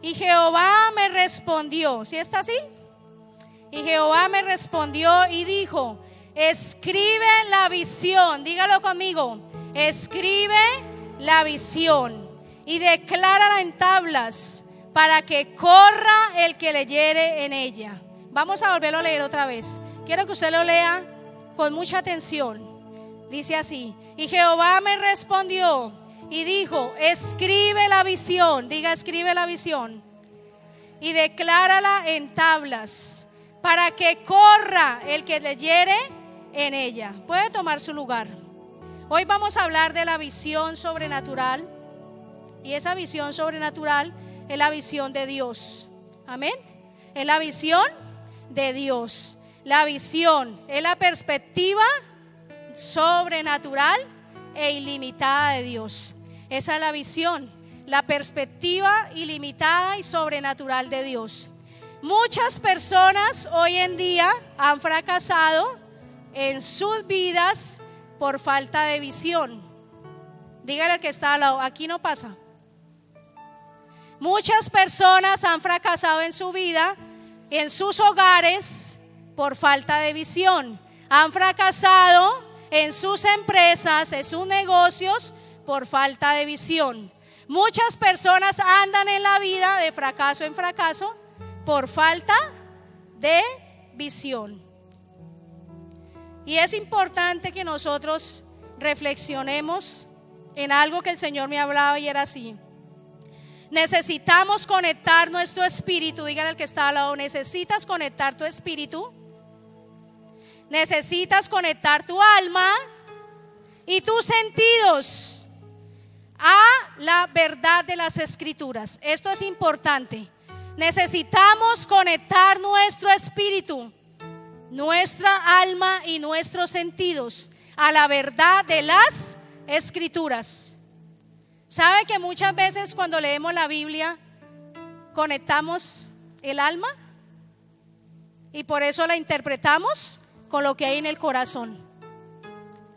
Y Jehová me respondió. ¿Sí está así? Y Jehová me respondió y dijo: escribe la visión. Dígalo conmigo: escribe la visión y declárala en tablas, para que corra el que leyere en ella. Vamos a volverlo a leer otra vez. Quiero que usted lo lea con mucha atención. Dice así: y Jehová me respondió y dijo: escribe la visión. Diga: escribe la visión y declárala en tablas, para que corra el que leyere en ella. Puede tomar su lugar. Hoy vamos a hablar de la visión sobrenatural, y esa visión sobrenatural es la visión de Dios. Amén. Es la visión de Dios. La visión es la perspectiva sobrenatural e ilimitada de Dios. Esa es la visión, la perspectiva ilimitada y sobrenatural de Dios. Muchas personas hoy en día han fracasado en sus vidas por falta de visión. Dígale al que está al lado: aquí no pasa. Muchas personas han fracasado en su vida, en sus hogares, por falta de visión. Han fracasado en sus empresas, en sus negocios, por falta de visión. Muchas personas andan en la vida de fracaso en fracaso por falta de visión. Y es importante que nosotros reflexionemos en algo que el Señor me hablaba, y era así: necesitamos conectar nuestro espíritu. Dígale al que está al lado: necesitas conectar tu espíritu, necesitas conectar tu alma y tus sentidos a la verdad de las Escrituras. Esto es importante. Necesitamos conectar nuestro espíritu, nuestra alma y nuestros sentidos a la verdad de las Escrituras. ¿Sabe que muchas veces cuando leemos la Biblia conectamos el alma y por eso la interpretamos con lo que hay en el corazón,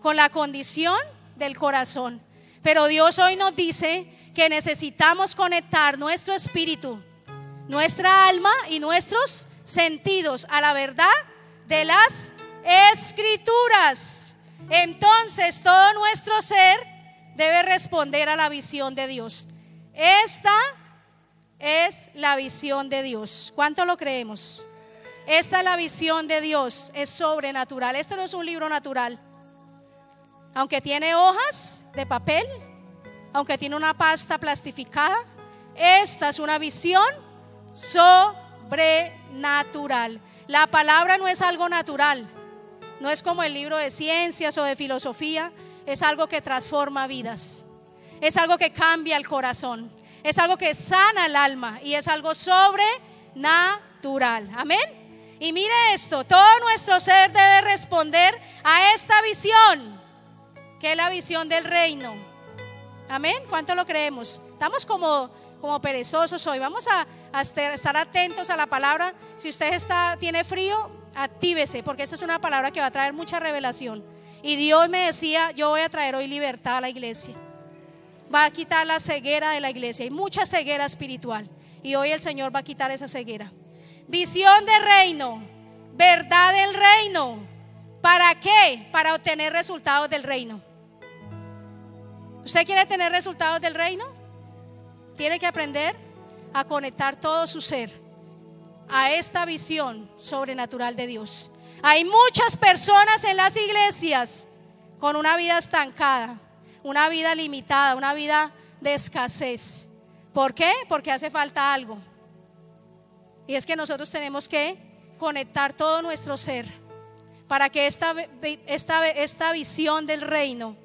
con la condición del corazón? Pero Dios hoy nos dice que necesitamos conectar nuestro espíritu, nuestra alma y nuestros sentidos a la verdad de las Escrituras. Entonces todo nuestro ser debe responder a la visión de Dios. Esta es la visión de Dios. ¿Cuánto lo creemos? Esta es la visión de Dios. Es sobrenatural. Esto no es un libro natural. Aunque tiene hojas de papel, aunque tiene una pasta plastificada, esta es una visión sobrenatural. La palabra no es algo natural. No es como el libro de ciencias o de filosofía. Es algo que transforma vidas. Es algo que cambia el corazón. Es algo que sana el alma. Y es algo sobrenatural. Amén. Y mire esto: todo nuestro ser debe responder a esta visión, que es la visión del reino. Amén. ¿Cuánto lo creemos? Estamos como perezosos hoy. Vamos a estar atentos a la palabra. Si usted tiene frío, actívese, porque esta es una palabra que va a traer mucha revelación. Y Dios me decía: yo voy a traer hoy libertad a la iglesia. Va a quitar la ceguera de la iglesia. Hay mucha ceguera espiritual, y hoy el Señor va a quitar esa ceguera. Visión de reino, verdad del reino. ¿Para qué? Para obtener resultados del reino. ¿Usted quiere tener resultados del reino? Tiene que aprender a conectar todo su ser a esta visión sobrenatural de Dios. Hay muchas personas en las iglesias con una vida estancada, una vida limitada, una vida de escasez. ¿Por qué? Porque hace falta algo. Y es que nosotros tenemos que conectar todo nuestro ser para que esta visión del reino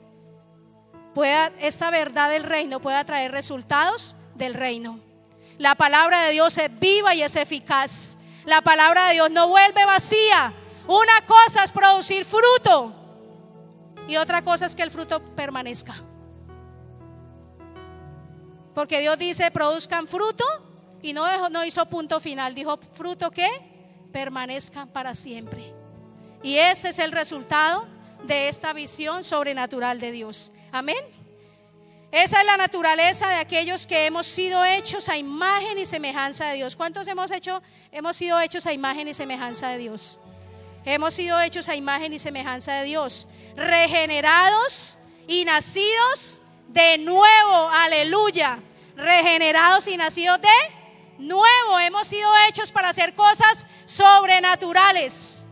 esta verdad del reino pueda traer resultados del reino. La palabra de Dios es viva y es eficaz. La palabra de Dios no vuelve vacía. Una cosa es producir fruto y otra cosa es que el fruto permanezca. Porque Dios dice: produzcan fruto, y no hizo punto final. Dijo: fruto que permanezca para siempre. Y ese es el resultado de esta visión sobrenatural de Dios. Amén. Esa es la naturaleza de aquellos que hemos sido hechos a imagen y semejanza de Dios. ¿Cuántos hemos sido hechos a imagen y semejanza de Dios? Hemos sido hechos a imagen y semejanza de Dios, regenerados y nacidos de nuevo. Aleluya. Regenerados y nacidos de nuevo. Hemos sido hechos para hacer cosas sobrenaturales.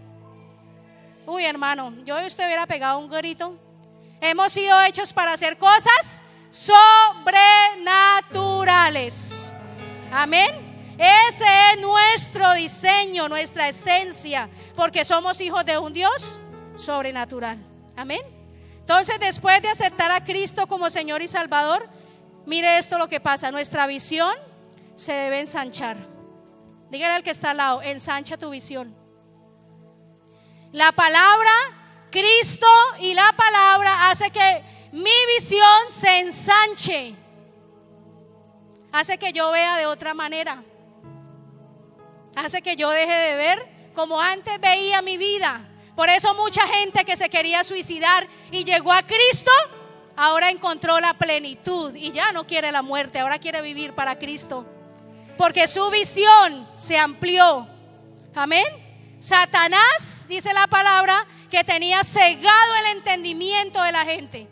Uy, hermano, yo de usted hubiera pegado un grito. Hemos sido hechos para hacer cosas sobrenaturales. Amén. Ese es nuestro diseño, nuestra esencia, porque somos hijos de un Dios sobrenatural. Amén. Entonces, después de aceptar a Cristo como Señor y Salvador, mire esto lo que pasa. Nuestra visión se debe ensanchar. Dígale al que está al lado: ensancha tu visión. La palabra Cristo y la palabra hace que mi visión se ensanche, hace que yo vea de otra manera, hace que yo deje de ver como antes veía mi vida. Por eso mucha gente que se quería suicidar y llegó a Cristo, ahora encontró la plenitud y ya no quiere la muerte, ahora quiere vivir para Cristo, porque su visión se amplió. Amén. Satanás, dice la palabra, que tenía cegado el entendimiento de la gente,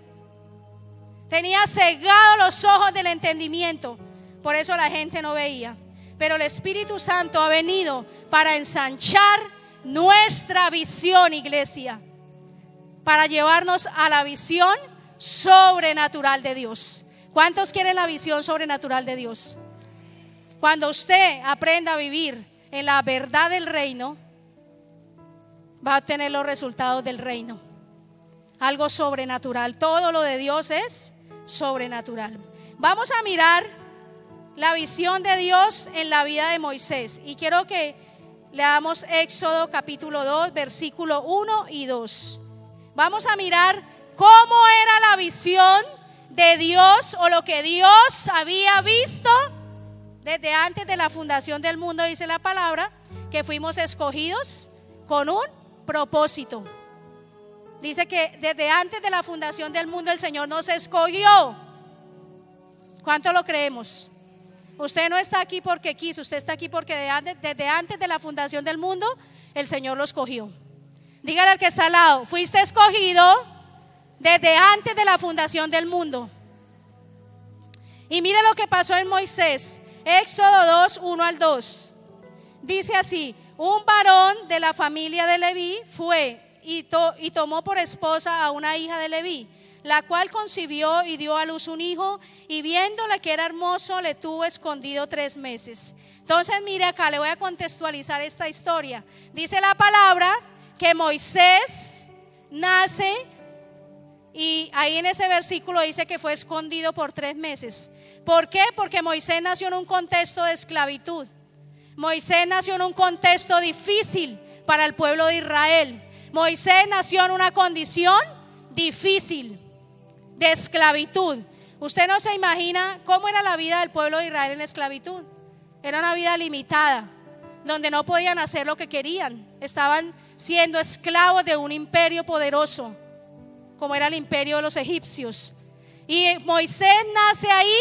tenía cegado los ojos del entendimiento, por eso la gente no veía. Pero el Espíritu Santo ha venido para ensanchar nuestra visión, iglesia, para llevarnos a la visión sobrenatural de Dios. ¿Cuántos quieren la visión sobrenatural de Dios? Cuando usted aprenda a vivir en la verdad del reino, va a obtener los resultados del reino. Algo sobrenatural. Todo lo de Dios es sobrenatural. Vamos a mirar la visión de Dios en la vida de Moisés. Y quiero que leamos Éxodo capítulo 2, versículo 1 y 2. Vamos a mirar cómo era la visión de Dios, o lo que Dios había visto desde antes de la fundación del mundo. Dice la palabra que fuimos escogidos con un propósito. Dice que desde antes de la fundación del mundo el Señor nos escogió. ¿Cuánto lo creemos? Usted no está aquí porque quiso, usted está aquí porque desde antes de la fundación del mundo el Señor lo escogió. Dígale al que está al lado: fuiste escogido desde antes de la fundación del mundo. Y mire lo que pasó en Moisés. Éxodo 2, 1 al 2. Dice así: un varón de la familia de Leví fue y tomó por esposa a una hija de Leví, la cual concibió y dio a luz un hijo, y viéndole que era hermoso, le tuvo escondido 3 meses. Entonces mire acá, le voy a contextualizar esta historia. Dice la palabra que Moisés nace, y ahí en ese versículo dice que fue escondido por 3 meses. ¿Por qué? Porque Moisés nació en un contexto de esclavitud. Moisés nació en un contexto difícil para el pueblo de Israel. Moisés nació en una condición difícil de esclavitud. Usted no se imagina cómo era la vida del pueblo de Israel en esclavitud. Era una vida limitada, donde no podían hacer lo que querían. Estaban siendo esclavos de un imperio poderoso, como era el imperio de los egipcios. Y Moisés nace ahí,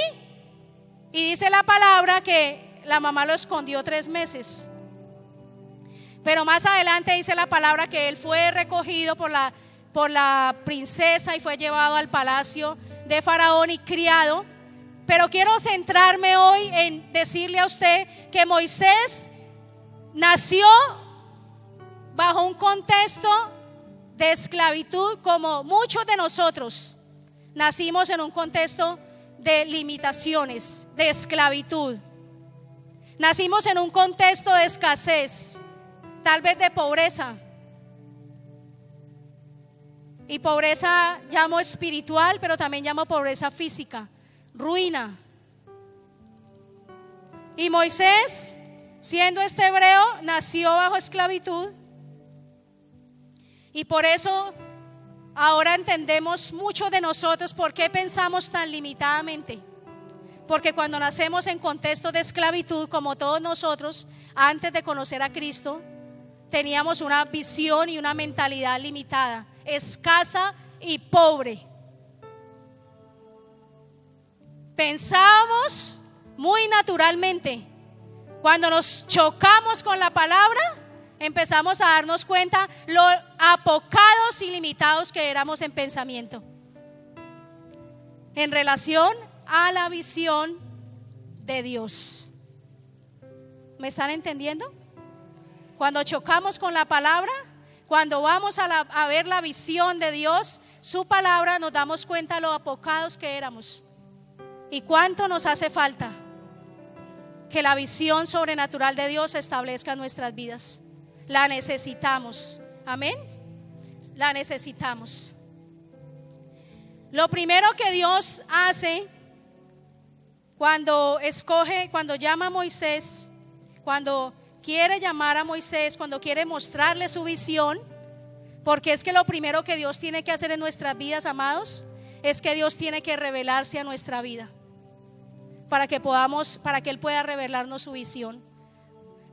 y dice la palabra que la mamá lo escondió 3 meses. Pero más adelante dice la palabra que él fue recogido por la princesa y fue llevado al palacio de Faraón y criado. Pero quiero centrarme hoy en decirle a usted que Moisés nació bajo un contexto de esclavitud, como muchos de nosotros nacimos en un contexto de limitaciones, de esclavitud. Nacimos en un contexto de escasez, tal vez de pobreza. Y pobreza llamo espiritual, pero también llamo pobreza física, ruina. Y Moisés, siendo este hebreo, nació bajo esclavitud. Y por eso ahora entendemos mucho de nosotros por qué pensamos tan limitadamente. Porque cuando nacemos en contexto de esclavitud, como todos nosotros, antes de conocer a Cristo, teníamos una visión y una mentalidad limitada, escasa y pobre. Pensábamos muy naturalmente. Cuando nos chocamos con la palabra, empezamos a darnos cuenta lo apocados y limitados que éramos en pensamiento en relación a la visión de Dios. ¿Me están entendiendo? Cuando chocamos con la palabra, cuando vamos a ver la visión de Dios, su palabra, nos damos cuenta de lo apocados que éramos y cuánto nos hace falta que la visión sobrenatural de Dios se establezca en nuestras vidas. La necesitamos. Amén. La necesitamos. Lo primero que Dios hace cuando llama a Moisés, cuando quiere llamar a Moisés, cuando quiere mostrarle su visión, porque es que lo primero que Dios tiene que hacer en nuestras vidas, amados, es que Dios tiene que revelarse a nuestra vida para que Él pueda revelarnos su visión.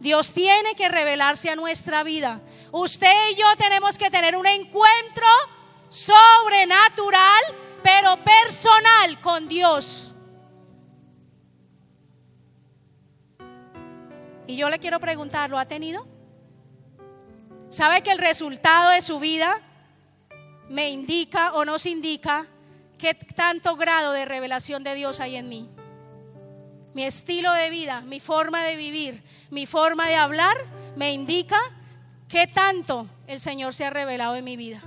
Dios tiene que revelarse a nuestra vida. Usted y yo tenemos que tener un encuentro sobrenatural, pero personal con Dios. Y yo le quiero preguntar, ¿lo ha tenido? ¿Sabe que el resultado de su vida me indica o nos indica qué tanto grado de revelación de Dios hay en mí? Mi estilo de vida, mi forma de vivir, mi forma de hablar me indica qué tanto el Señor se ha revelado en mi vida.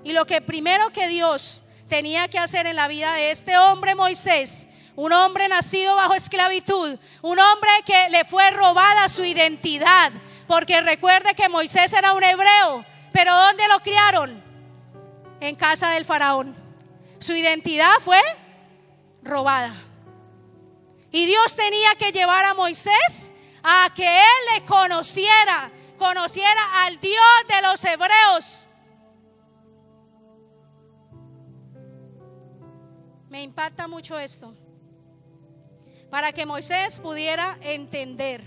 Y lo que primero que Dios tenía que hacer en la vida de este hombre Moisés, un hombre nacido bajo esclavitud, un hombre que le fue robada su identidad, porque recuerde que Moisés era un hebreo, pero ¿dónde lo criaron? En casa del faraón. Su identidad fue robada. Y Dios tenía que llevar a Moisés a que él le conociera al Dios de los hebreos. Me impacta mucho esto. Para que Moisés pudiera entender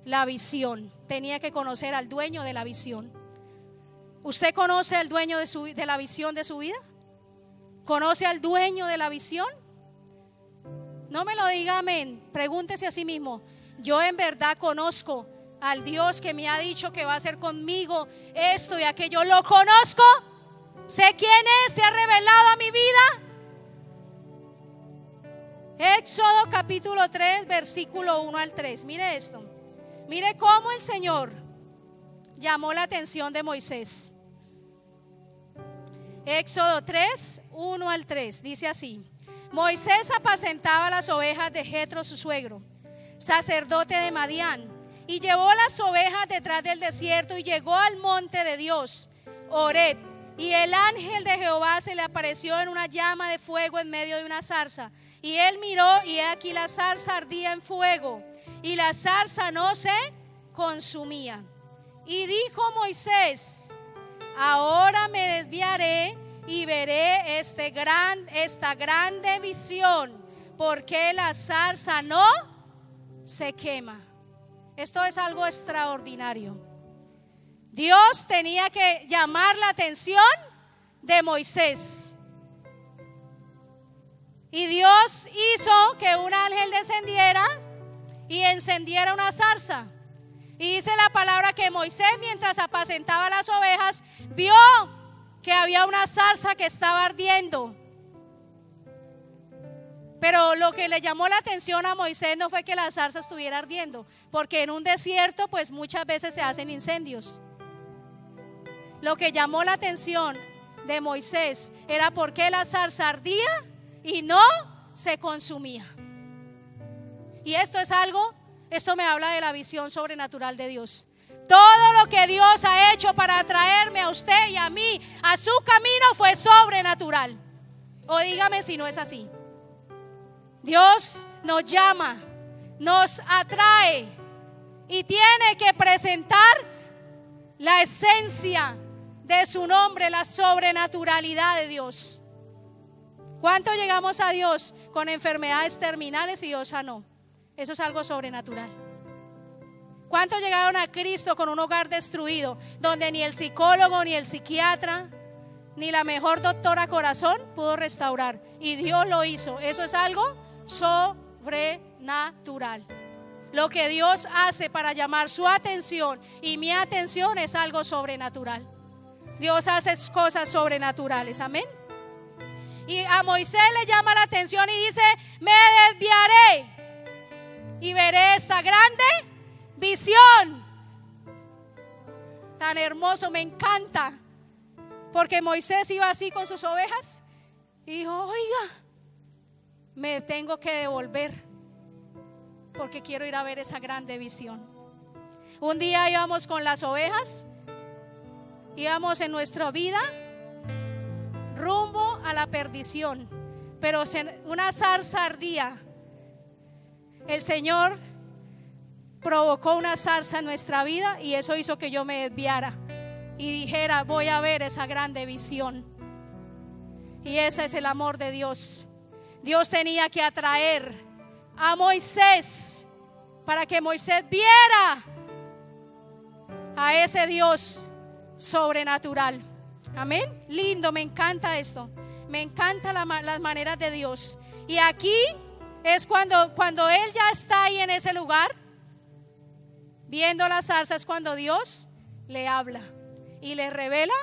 la visión, tenía que conocer al dueño de la visión. ¿Usted conoce al dueño de la visión de su vida? ¿Conoce al dueño de la visión? No me lo diga amén. Pregúntese a sí mismo: yo en verdad conozco al Dios que me ha dicho que va a hacer conmigo esto y aquello. ¿Lo conozco? ¿Sé quién es? ¿Se ha revelado a mi vida? Éxodo capítulo 3 versículo 1 al 3. Mire esto. Mire cómo el Señor llamó la atención de Moisés. Éxodo 3, 1 al 3. Dice así: Moisés apacentaba las ovejas de Jetro su suegro, sacerdote de Madián, y llevó las ovejas detrás del desierto y llegó al monte de Dios, Horeb, y el ángel de Jehová se le apareció en una llama de fuego en medio de una zarza, y él miró y he aquí la zarza ardía en fuego y la zarza no se consumía. Y dijo Moisés: ahora me desviaré y veré esta grande visión, porque la zarza no se quema. Esto es algo extraordinario. Dios tenía que llamar la atención de Moisés. Y Dios hizo que un ángel descendiera y encendiera una zarza. Y dice la palabra que Moisés, mientras apacentaba las ovejas, vio que había una zarza que estaba ardiendo. Pero lo que le llamó la atención a Moisés no fue que la zarza estuviera ardiendo, porque en un desierto pues muchas veces se hacen incendios. Lo que llamó la atención de Moisés era por qué la zarza ardía y no se consumía. Y esto me habla de la visión sobrenatural de Dios. Todo lo que Dios ha hecho para atraerme a usted y a mí a su camino fue sobrenatural. O dígame si no es así. Dios nos llama, nos atrae y tiene que presentar la esencia de su nombre, la sobrenaturalidad de Dios. ¿Cuánto llegamos a Dios con enfermedades terminales y Dios sanó? Eso es algo sobrenatural. ¿Cuántos llegaron a Cristo con un hogar destruido, donde ni el psicólogo, ni el psiquiatra, ni la mejor doctora corazón pudo restaurar. Y Dios lo hizo. Eso es algo sobrenatural. Lo que Dios hace para llamar su atención y mi atención es algo sobrenatural. Dios hace cosas sobrenaturales, amén. Y a Moisés le llama la atención y dice: me desviaré y veré esta grande visión. Tan hermoso, me encanta. Porque Moisés iba así con sus ovejas y dijo: oiga, me tengo que devolver porque quiero ir a ver esa grande visión. Un día íbamos con las ovejas, íbamos en nuestra vida rumbo a la perdición, pero una zarza ardía. El Señor provocó una zarza en nuestra vida y eso hizo que yo me desviara y dijera: voy a ver esa grande visión. Y ese es el amor de Dios. Dios tenía que atraer a Moisés para que Moisés viera a ese Dios sobrenatural. Amén. Lindo, me encanta esto. Me encantan las maneras de Dios. Y aquí es cuando Él ya está ahí en ese lugar viendo la zarza, es cuando Dios le habla y le revela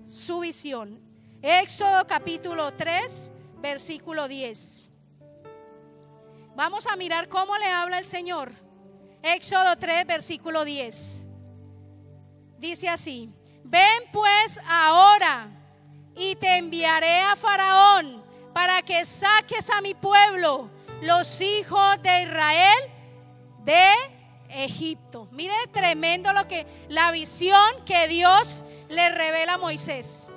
su visión. Éxodo capítulo 3 versículo 10. Vamos a mirar cómo le habla el Señor. Éxodo 3 versículo 10. Dice así: ven pues ahora y te enviaré a Faraón para que saques a mi pueblo, los hijos de Israel, de Egipto. Mire, tremendo la visión que Dios le revela a Moisés.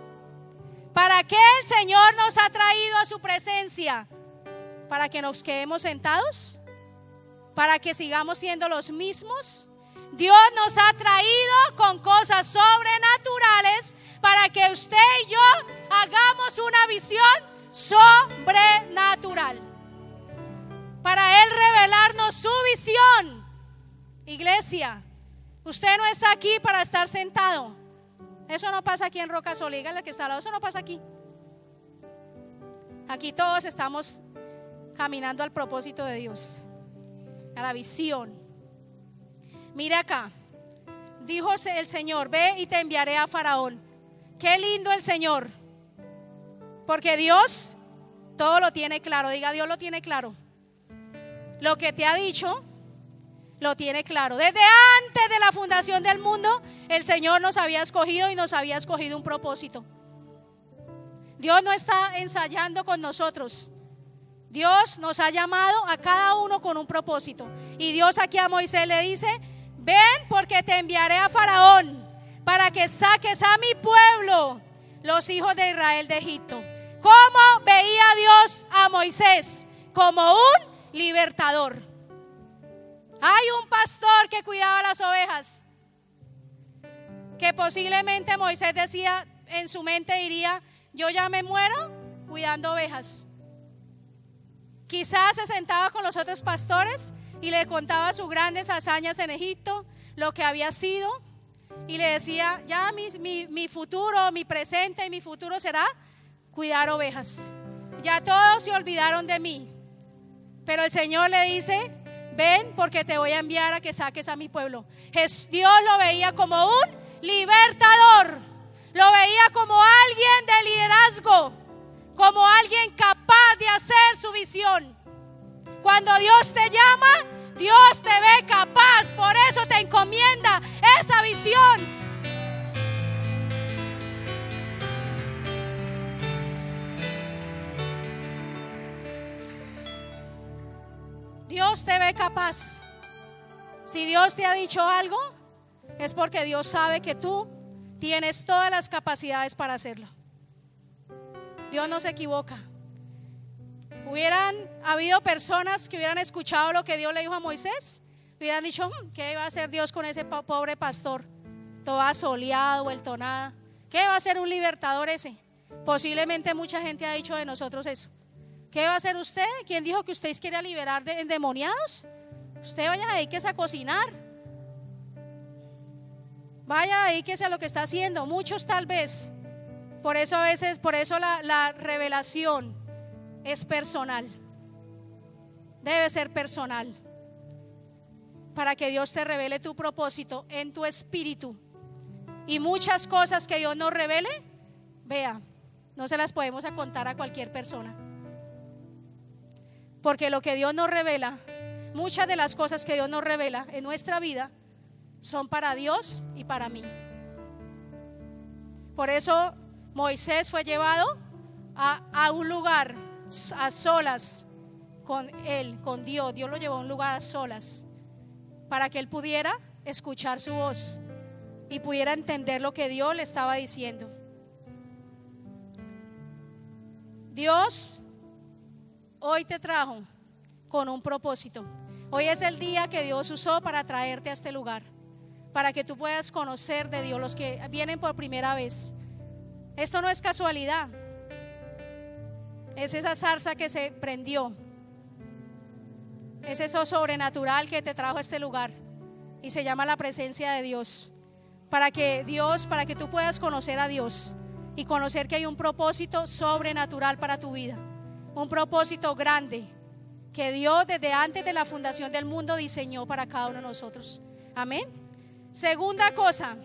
¿Para qué el Señor nos ha traído a su presencia? ¿Para que nos quedemos sentados? ¿Para que sigamos siendo los mismos? Dios nos ha traído con cosas sobrenaturales para que usted y yo hagamos una visión sobrenatural, para Él revelarnos su visión. Iglesia, usted no está aquí para estar sentado. Eso no pasa aquí en Roca Sola. Dígale que está al lado: eso no pasa aquí. Aquí todos estamos caminando al propósito de Dios, a la visión. Mira acá, dijo el Señor: ve y te enviaré a Faraón. Qué lindo el Señor, porque Dios todo lo tiene claro. Diga: Dios lo tiene claro. Lo que te ha dicho lo tiene claro. Desde antes de la fundación del mundo, el Señor nos había escogido y nos había escogido un propósito. Dios no está ensayando con nosotros. Dios nos ha llamado a cada uno con un propósito. Y Dios aquí a Moisés le dice: ven, porque te enviaré a Faraón para que saques a mi pueblo, los hijos de Israel, de Egipto. ¿Cómo veía Dios a Moisés? Como un libertador. Hay un pastor que cuidaba las ovejas, que posiblemente Moisés decía en su mente, diría: yo ya me muero cuidando ovejas. Quizás se sentaba con los otros pastores y le contaba sus grandes hazañas en Egipto, lo que había sido, y le decía: ya mi futuro, mi presente y mi futuro será cuidar ovejas. Ya todos se olvidaron de mí. Pero el Señor le dice: ven, porque te voy a enviar a que saques a mi pueblo. Dios lo veía como un libertador, lo veía como alguien de liderazgo, como alguien capaz de hacer su visión. Cuando Dios te llama, Dios te ve capaz, por eso te encomienda esa visión. Dios te ve capaz. Si Dios te ha dicho algo, es porque Dios sabe que tú tienes todas las capacidades para hacerlo. Dios no se equivoca. Hubieran habido personas que hubieran escuchado lo que Dios le dijo a Moisés, hubieran dicho: ¿qué va a hacer Dios con ese pobre pastor? Todo asoleado, vuelto nada. ¿Qué va a hacer un libertador ese? Posiblemente mucha gente ha dicho de nosotros eso. ¿Qué va a hacer usted? ¿Quién dijo que usted quiere liberar de endemoniados? Usted vaya, dedíquese a cocinar. Vaya, dedíquese a lo que está haciendo. Muchos tal vez Por eso a veces, por eso la revelación es personal. Debe ser personal. Para que Dios te revele tu propósito en tu espíritu. Y muchas cosas que Dios nos revele, vea, no se las podemos contar a cualquier persona. Porque lo que Dios nos revela, muchas de las cosas que Dios nos revela en nuestra vida son para Dios y para mí. Por eso Moisés fue llevado a un lugar a solas con él, con Dios. Dios lo llevó a un lugar a solas para que él pudiera escuchar su voz y pudiera entender lo que Dios le estaba diciendo. Dios hoy te trajo con un propósito. Hoy es el día que Dios usó para traerte a este lugar, para que tú puedas conocer de Dios, los que vienen por primera vez. Esto no es casualidad. Es esa zarza que se prendió. Es eso sobrenatural que te trajo a este lugar. Y se llama la presencia de Dios. Para que tú puedas conocer a Dios y conocer que hay un propósito sobrenatural para tu vida. Un propósito grande que Dios desde antes de la fundación del mundo diseñó para cada uno de nosotros. Amén. Segunda cosa,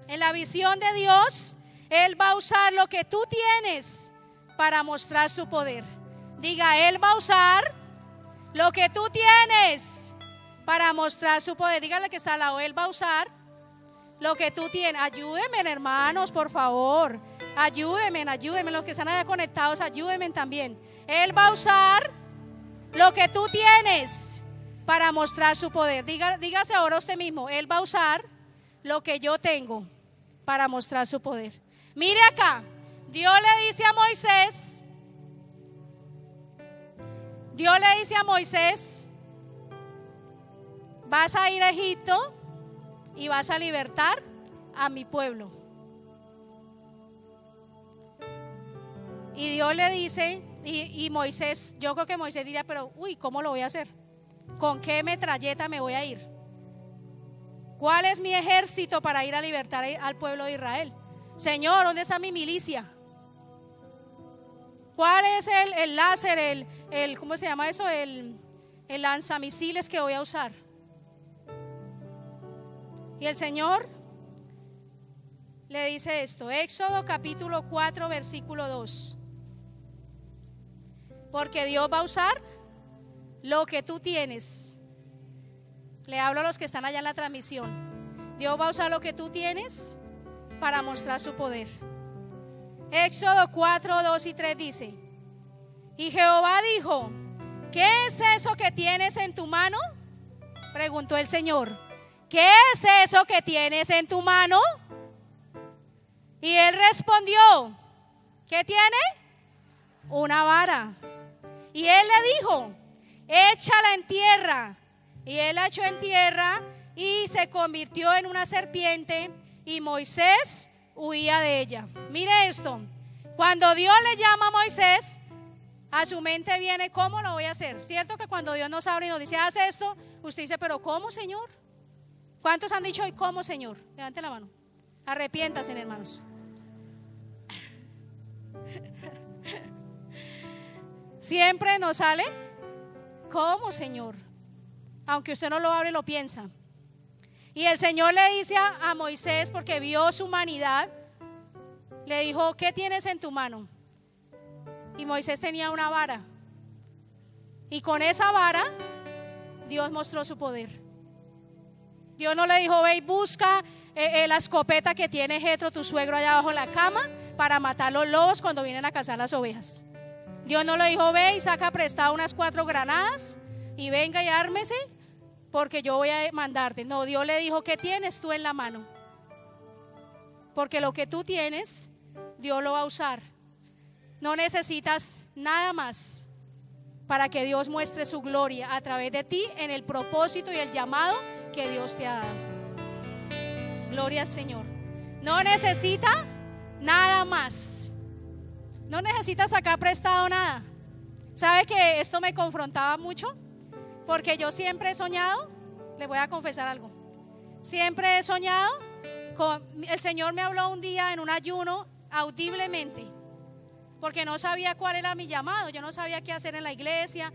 en la visión de Dios, Él va a usar lo que tú tienes para mostrar su poder. Diga, Él va a usar lo que tú tienes para mostrar su poder. Dígale que está al lado, Él va a usar lo que tú tienes. Ayúdenme, hermanos, por favor. Ayúdenme, los que están allá conectados, ayúdenme también. Él va a usar lo que tú tienes para mostrar su poder. Dígase ahora usted mismo, Él va a usar lo que yo tengo para mostrar su poder. Mire acá, Dios le dice a Moisés, vas a ir a Egipto y vas a libertar a mi pueblo. Y Dios le dice, y Moisés, yo creo que Moisés diría, pero ¿cómo lo voy a hacer? ¿Con qué metralleta me voy a ir? ¿Cuál es mi ejército para ir a libertar al pueblo de Israel? Señor, ¿dónde está mi milicia? ¿Cuál es el láser, ¿cómo se llama eso? El lanzamisiles que voy a usar. Y el Señor le dice esto, Éxodo capítulo 4 versículo 2. Porque Dios va a usar lo que tú tienes. Le hablo a los que están allá en la transmisión. Dios va a usar lo que tú tienes para mostrar su poder. Éxodo 4, 2 y 3 dice, y Jehová dijo, ¿qué es eso que tienes en tu mano? Preguntó el Señor, ¿qué es eso que tienes en tu mano? Y él respondió, ¿qué tiene? Una vara. Y él le dijo, échala en tierra. Y él la echó en tierra y se convirtió en una serpiente y Moisés huía de ella. Mire esto, cuando Dios le llama a Moisés, a su mente viene, ¿cómo lo voy a hacer? ¿Cierto que cuando Dios nos abre y nos dice, haz esto, usted dice, pero ¿cómo, Señor? ¿Cuántos han dicho hoy, cómo, Señor? Levante la mano. Arrepiéntanse, hermanos. Siempre nos sale, ¿cómo, Señor? Aunque usted no lo abre, lo piensa. Y el Señor le dice a Moisés, porque vio su humanidad, le dijo, ¿qué tienes en tu mano? Y Moisés tenía una vara. Y con esa vara, Dios mostró su poder. Dios no le dijo, ve y busca la escopeta que tiene Jetro, tu suegro, allá abajo en la cama, para matar los lobos cuando vienen a cazar las ovejas. Dios no le dijo, ve y saca prestado unas 4 granadas y venga y ármese, porque yo voy a mandarte. No, Dios le dijo, ¿qué tienes tú en la mano? Porque lo que tú tienes, Dios lo va a usar. No necesitas nada más para que Dios muestre su gloria a través de ti en el propósito y el llamado que Dios te ha dado. Gloria al Señor. No necesita nada más. No necesita sacar prestado nada. ¿Sabe que esto me confrontaba mucho? Porque yo siempre he soñado, les voy a confesar algo. Siempre he soñado el Señor me habló un día en un ayuno audiblemente, porque no sabía cuál era mi llamado. Yo no sabía qué hacer en la iglesia.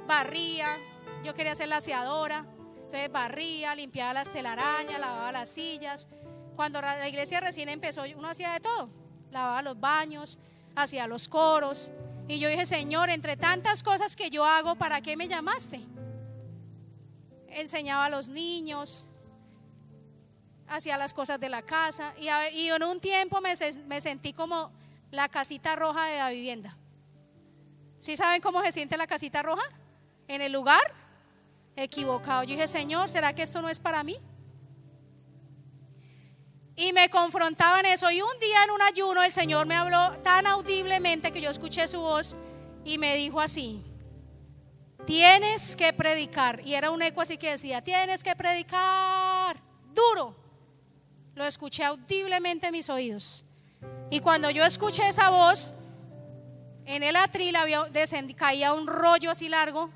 Barría, yo quería ser la aseadora, entonces barría, limpiaba las telarañas, lavaba las sillas. Cuando la iglesia recién empezó, uno hacía de todo, lavaba los baños, hacía los coros. Y yo dije: Señor, entre tantas cosas que yo hago, ¿para qué me llamaste? Enseñaba a los niños, hacía las cosas de la casa, y en un tiempo me sentí como la casita roja de la vivienda. ¿Sí saben cómo se siente la casita roja? En el lugar equivocado. Yo dije: Señor, ¿será que esto no es para mí? Y me confrontaban eso. Y un día en un ayuno el Señor me habló tan audiblemente que yo escuché su voz y me dijo así: tienes que predicar. Y era un eco así que decía: tienes que predicar duro. Lo escuché audiblemente en mis oídos. Y cuando yo escuché esa voz, en el atril caía un rollo así largo.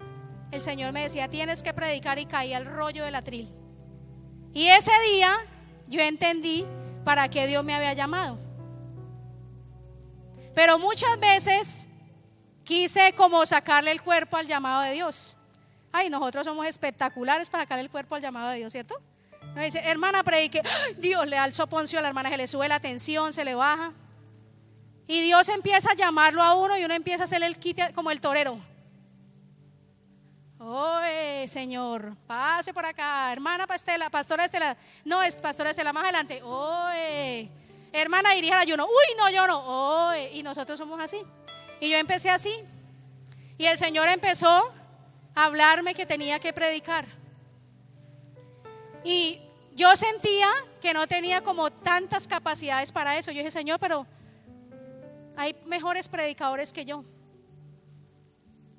El Señor me decía: tienes que predicar, y caía el rollo del atril. Y ese día yo entendí para qué Dios me había llamado. Pero muchas veces quise como sacarle el cuerpo al llamado de Dios. Ay, nosotros somos espectaculares para sacarle el cuerpo al llamado de Dios, ¿cierto? Me dice: hermana, predique. Dios le da el soponcio a la hermana, se le sube la tensión, se le baja. Y Dios empieza a llamarlo a uno y uno empieza a hacerle el quite como el torero. Oye, Señor, pase por acá. Hermana Estela, pastora Estela. No, es pastora Estela, más adelante. Oye, hermana, dirija el ayuno. Uy, no, yo no. Oye, y nosotros somos así. Y yo empecé así. Y el Señor empezó a hablarme que tenía que predicar. Y yo sentía que no tenía como tantas capacidades para eso. Yo dije: Señor, pero hay mejores predicadores que yo.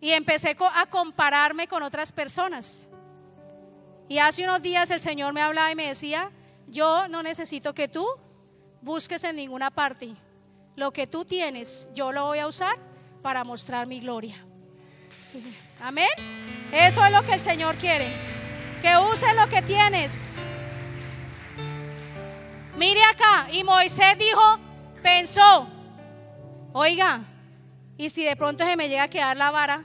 Y empecé a compararme con otras personas. Y hace unos días el Señor me hablaba y me decía: yo no necesito que tú busques en ninguna parte. Lo que tú tienes, yo lo voy a usar para mostrar mi gloria. Amén. Eso es lo que el Señor quiere, que uses lo que tienes. Mire acá. Y Moisés pensó: oiga, y si de pronto se me llega a quedar la vara.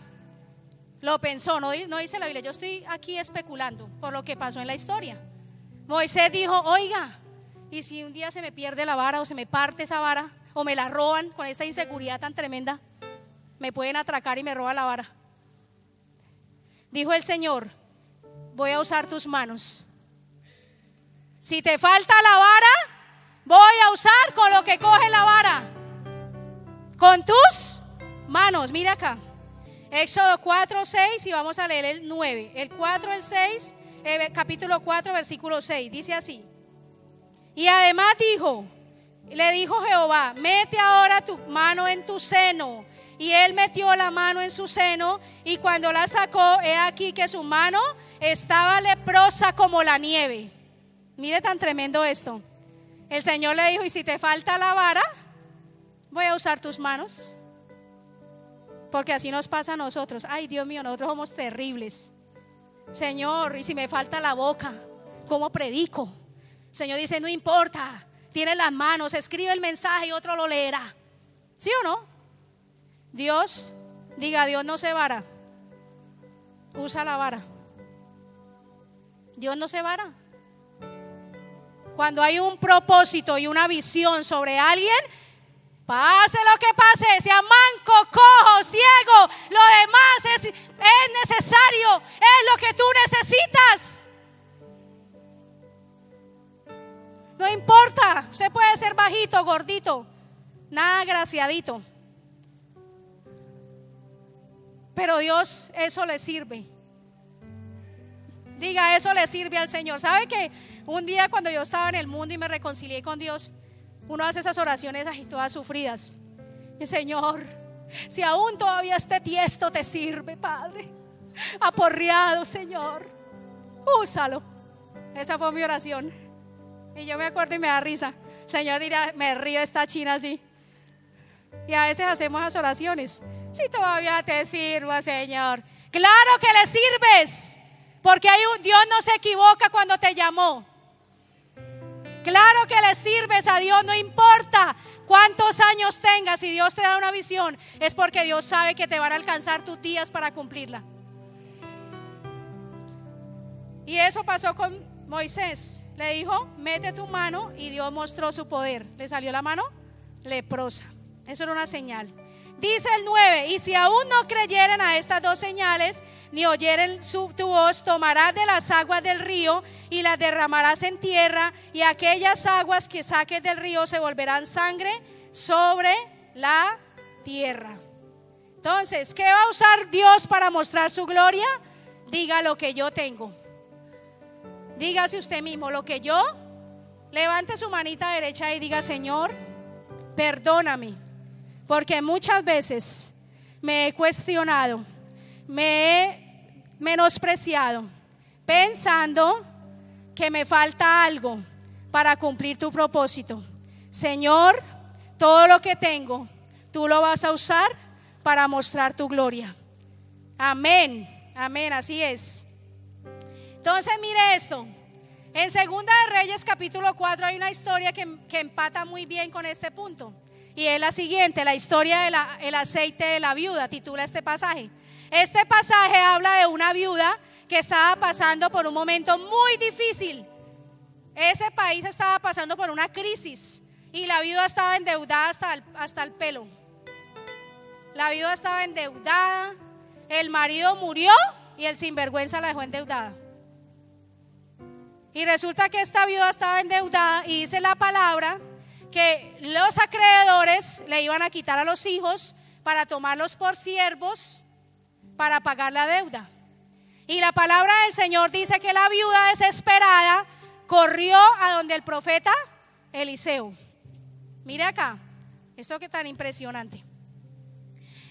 Lo pensó, no dice la Biblia. Yo estoy aquí especulando por lo que pasó en la historia. Moisés dijo: oiga, y si un día se me pierde la vara, o se me parte esa vara, o me la roban, con esta inseguridad tan tremenda, me pueden atracar y me roban la vara. Dijo el Señor: voy a usar tus manos. Si te falta la vara, voy a usar con lo que coge la vara, con tus manos. Mira acá, Éxodo 4, 6, y vamos a leer el 9. El 4, el 6, capítulo 4, versículo 6. Dice así: y además le dijo Jehová: mete ahora tu mano en tu seno. Y él metió la mano en su seno, y cuando la sacó, he aquí que su mano estaba leprosa como la nieve. Mire tan tremendo esto. El Señor le dijo: y si te falta la vara, voy a usar tus manos. Porque así nos pasa a nosotros. Ay, Dios mío, nosotros somos terribles. Señor, y si me falta la boca, ¿cómo predico? El Señor dice: no importa, tiene las manos, escribe el mensaje y otro lo leerá. ¿Sí o no? Dios, diga: Dios no se vara, usa la vara. Dios no se vara. Cuando hay un propósito y una visión sobre alguien, pase lo que pase, sea manco, cojo, ciego, lo demás es necesario, es lo que tú necesitas. No importa, usted puede ser bajito, gordito, nada agraciadito, pero Dios eso le sirve. Diga: eso le sirve al Señor. ¿Sabe que un día cuando yo estaba en el mundo y me reconcilié con Dios, uno hace esas oraciones así todas sufridas? Y: Señor, si aún todavía este tiesto te sirve, Padre, aporreado, Señor, úsalo. Esa fue mi oración. Y yo me acuerdo y me da risa. Señor dirá: me río esta china así. Y a veces hacemos esas oraciones: si todavía te sirvo, Señor. Claro que le sirves, porque Dios no se equivoca cuando te llamó. Claro que le sirves a Dios, no importa cuántos años tengas. Si Dios te da una visión, es porque Dios sabe que te van a alcanzar tus días para cumplirla. Y eso pasó con Moisés. Le dijo, mete tu mano, y Dios mostró su poder. Le salió la mano leprosa. Eso era una señal. Dice el 9: y si aún no creyeren a estas dos señales, ni oyeren tu voz, tomarás de las aguas del río y las derramarás en tierra, y aquellas aguas que saques del río se volverán sangre sobre la tierra. Entonces, ¿qué va a usar Dios para mostrar su gloria? Diga lo que yo tengo. Dígase usted mismo lo que yo. Levante su manita derecha y diga: Señor, perdóname, porque muchas veces me he cuestionado, me he menospreciado, pensando que me falta algo para cumplir tu propósito. Señor, todo lo que tengo, tú lo vas a usar para mostrar tu gloria. Amén, amén, así es. Entonces mire esto. En Segunda de Reyes capítulo 4 hay una historia que empata muy bien con este punto. Y es la siguiente: la historia del aceite de la viuda, titula este pasaje. Este pasaje habla de una viuda que estaba pasando por un momento muy difícil. Ese país estaba pasando por una crisis y la viuda estaba endeudada hasta el pelo. La viuda estaba endeudada, el marido murió y el sinvergüenza la dejó endeudada. Y resulta que esta viuda estaba endeudada, y dice la palabra que los acreedores le iban a quitar a los hijos para tomarlos por siervos para pagar la deuda. Y la palabra del Señor dice que la viuda desesperada corrió a donde el profeta Eliseo. Mire acá, esto que tan impresionante.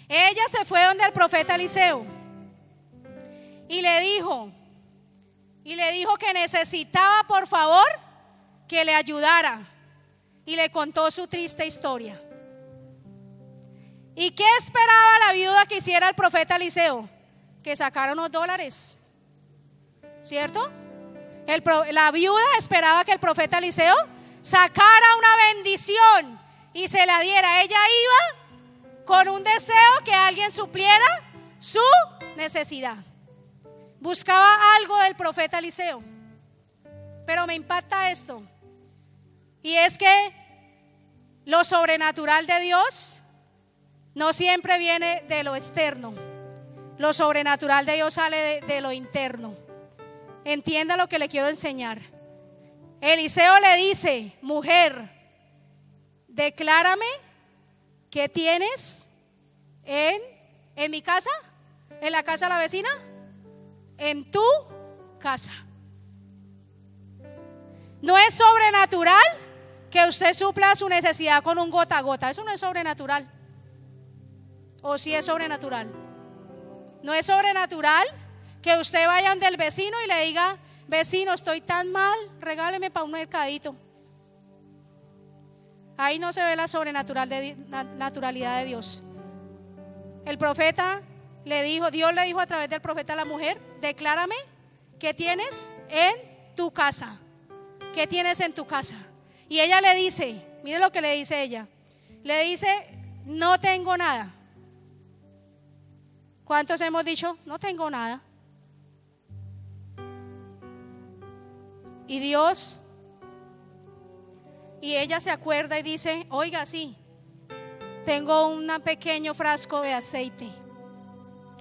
Ella se fue donde el profeta Eliseo y le dijo que necesitaba, por favor, que le ayudara. Y le contó su triste historia. ¿Y qué esperaba la viuda que hiciera el profeta Eliseo? Que sacara unos dólares, ¿cierto? La viuda esperaba que el profeta Eliseo sacara una bendición y se la diera. Ella iba con un deseo que alguien supliera su necesidad. Buscaba algo del profeta Eliseo. Pero me impacta esto, y es que lo sobrenatural de Dios no siempre viene de lo externo. Lo sobrenatural de Dios sale de lo interno. Entienda lo que le quiero enseñar. Eliseo le dice: mujer, declárame qué tienes en mi casa, en la casa de la vecina, en tu casa. No es sobrenatural que usted supla su necesidad con un gota a gota. Eso no es sobrenatural. ¿O sí es sobrenatural? No es sobrenatural que usted vaya donde el vecino y le diga: vecino, estoy tan mal, regáleme para un mercadito. Ahí no se ve la naturalidad de Dios. El profeta le dijo, Dios le dijo a través del profeta a la mujer: declárame qué tienes en tu casa. ¿Qué tienes en tu casa? Y ella le dice, mire lo que le dice ella. Le dice: no tengo nada. ¿Cuántos hemos dicho? No tengo nada. Y Dios, y ella se acuerda y dice: oiga, sí, tengo un pequeño frasco de aceite.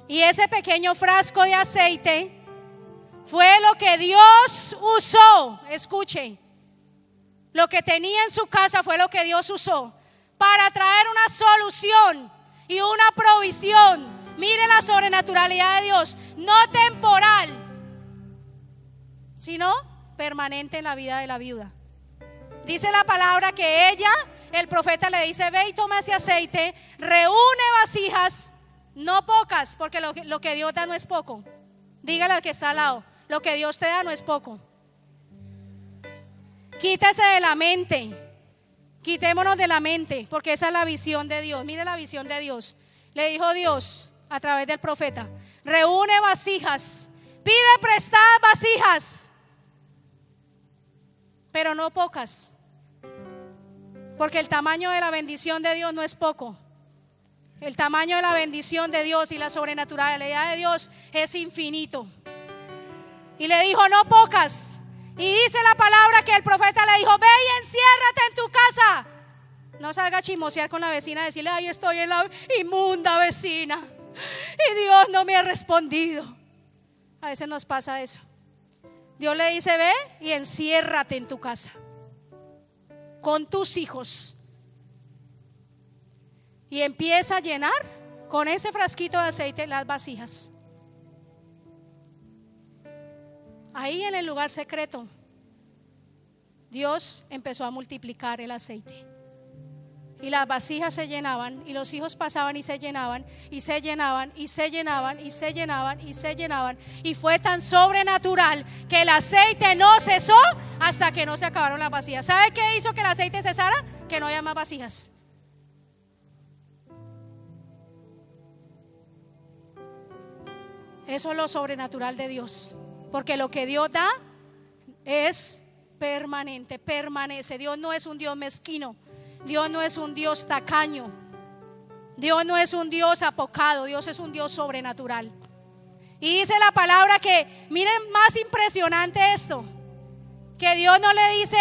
Y ese pequeño frasco de aceite fue lo que Dios usó. Escuche, lo que tenía en su casa fue lo que Dios usó para traer una solución y una provisión. Mire la sobrenaturalidad de Dios, no temporal, sino permanente en la vida de la viuda. Dice la palabra que ella, el profeta le dice: ve y toma ese aceite, reúne vasijas, no pocas, porque lo que Dios da no es poco. Dígale al que está al lado: lo que Dios te da no es poco. Quítese de la mente, quitémonos de la mente, porque esa es la visión de Dios. Mire la visión de Dios. Le dijo Dios a través del profeta: reúne vasijas, pide prestadas vasijas, pero no pocas. Porque el tamaño de la bendición de Dios no es poco. El tamaño de la bendición de Dios y la sobrenaturalidad de Dios es infinito. Y le dijo, no pocas. Y dice la palabra que el profeta le dijo, ve y enciérrate en tu casa. No salga a chismosear con la vecina, decirle, ay, estoy en la inmunda vecina y Dios no me ha respondido. A veces nos pasa eso. Dios le dice, ve y enciérrate en tu casa con tus hijos. Y empieza a llenar con ese frasquito de aceite las vasijas. Ahí en el lugar secreto, Dios empezó a multiplicar el aceite. Y las vasijas se llenaban, y los hijos pasaban y se llenaban, y se llenaban, y se llenaban, y se llenaban, y se llenaban. Y fue tan sobrenatural que el aceite no cesó hasta que no se acabaron las vasijas. ¿Sabe qué hizo que el aceite cesara? Que no había más vasijas. Eso es lo sobrenatural de Dios. Porque lo que Dios da es permanente, permanece. Dios no es un Dios mezquino. Dios no es un Dios tacaño. Dios no es un Dios apocado. Dios es un Dios sobrenatural. Y dice la palabra que, miren más impresionante esto, que Dios no le dice,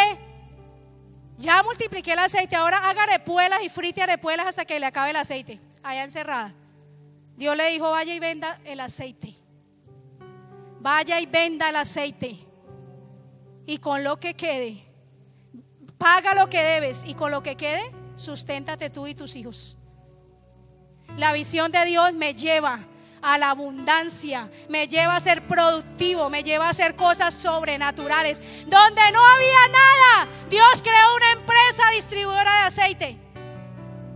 ya multipliqué el aceite, ahora haga arepuelas y frite arepuelas hasta que le acabe el aceite allá encerrada. Dios le dijo, vaya y venda el aceite. Vaya y venda el aceite. Y con lo que quede, paga lo que debes, y con lo que quede, susténtate tú y tus hijos. La visión de Dios me lleva a la abundancia, me lleva a ser productivo, me lleva a hacer cosas sobrenaturales. Donde no había nada, Dios creó una empresa distribuidora de aceite.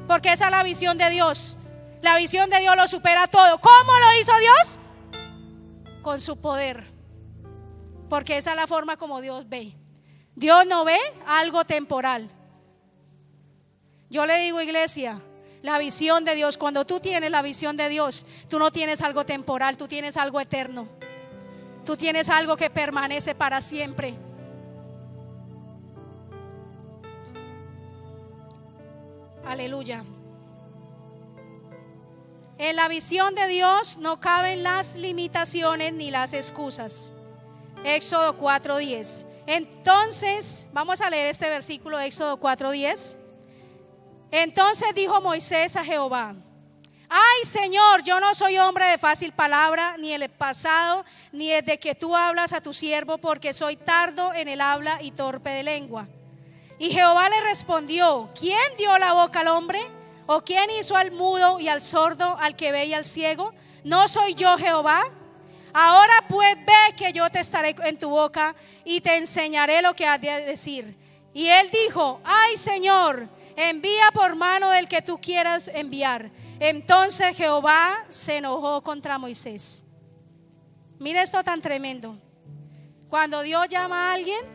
Porque esa es la visión de Dios. La visión de Dios lo supera todo. ¿Cómo lo hizo Dios? Con su poder. Porque esa es la forma como Dios ve. Dios no ve algo temporal. Yo le digo, iglesia, la visión de Dios, cuando tú tienes la visión de Dios, tú no tienes algo temporal, tú tienes algo eterno. Tú tienes algo que permanece para siempre. Aleluya. En la visión de Dios no caben las limitaciones ni las excusas. Éxodo 4:10. Entonces, vamos a leer este versículo, Éxodo 4:10. Entonces dijo Moisés a Jehová: ay, Señor, yo no soy hombre de fácil palabra, ni en el pasado, ni desde que tú hablas a tu siervo, porque soy tardo en el habla y torpe de lengua. Y Jehová le respondió: ¿quién dio la boca al hombre? ¿O quién hizo al mudo y al sordo, al que ve y al ciego? ¿No soy yo Jehová? Ahora pues ve que yo te estaré en tu boca y te enseñaré lo que has de decir. Y él dijo: ay, Señor, envía por mano del que tú quieras enviar. Entonces Jehová se enojó contra Moisés. Mira esto tan tremendo. Cuando Dios llama a alguien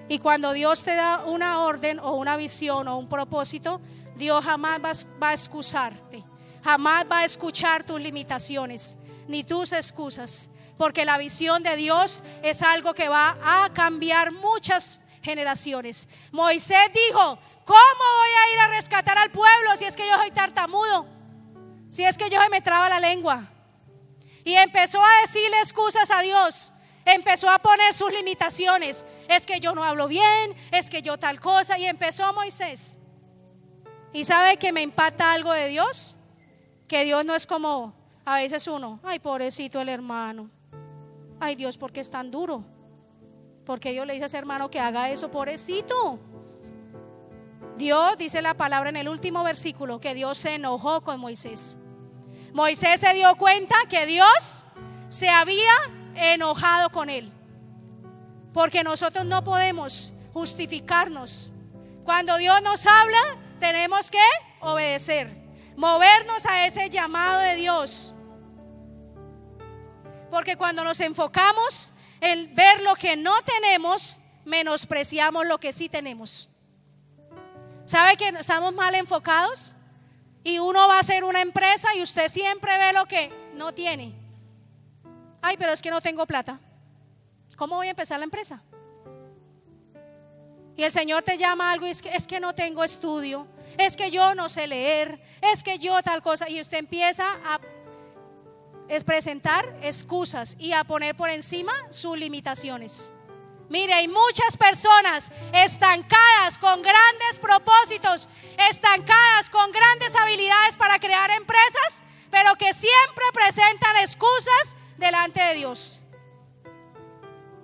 y cuando Dios te da una orden o una visión o un propósito, Dios jamás va a excusarte, jamás va a escuchar tus limitaciones ni tus excusas, porque la visión de Dios es algo que va a cambiar muchas generaciones. Moisés dijo: ¿cómo voy a ir a rescatar al pueblo si es que yo soy tartamudo? Si es que yo se me traba la lengua. Y empezó a decirle excusas a Dios. Empezó a poner sus limitaciones. Es que yo no hablo bien, es que yo tal cosa. Y empezó Moisés. ¿Y sabe que me impacta algo de Dios? Que Dios no es como a veces uno: ay, pobrecito el hermano. Ay, Dios, ¿por qué es tan duro? Porque Dios le dice a ese hermano que haga eso, pobrecito. Dios, dice la palabra en el último versículo, que Dios se enojó con Moisés. Moisés se dio cuenta que Dios se había enojado con él. Porque nosotros no podemos justificarnos. Cuando Dios nos habla, tenemos que obedecer, movernos a ese llamado de Dios. Porque cuando nos enfocamos en ver lo que no tenemos, menospreciamos lo que sí tenemos. ¿Sabe que estamos mal enfocados? Y uno va a hacer una empresa y usted siempre ve lo que no tiene. Ay, pero es que no tengo plata. ¿Cómo voy a empezar la empresa? Y el Señor te llama a algo y es que no tengo estudio, es que yo no sé leer, es que yo tal cosa. Y usted empieza a presentar excusas y a poner por encima sus limitaciones. Mire, hay muchas personas estancadas con grandes propósitos, estancadas con grandes habilidades para crear empresas, pero que siempre presentan excusas delante de Dios.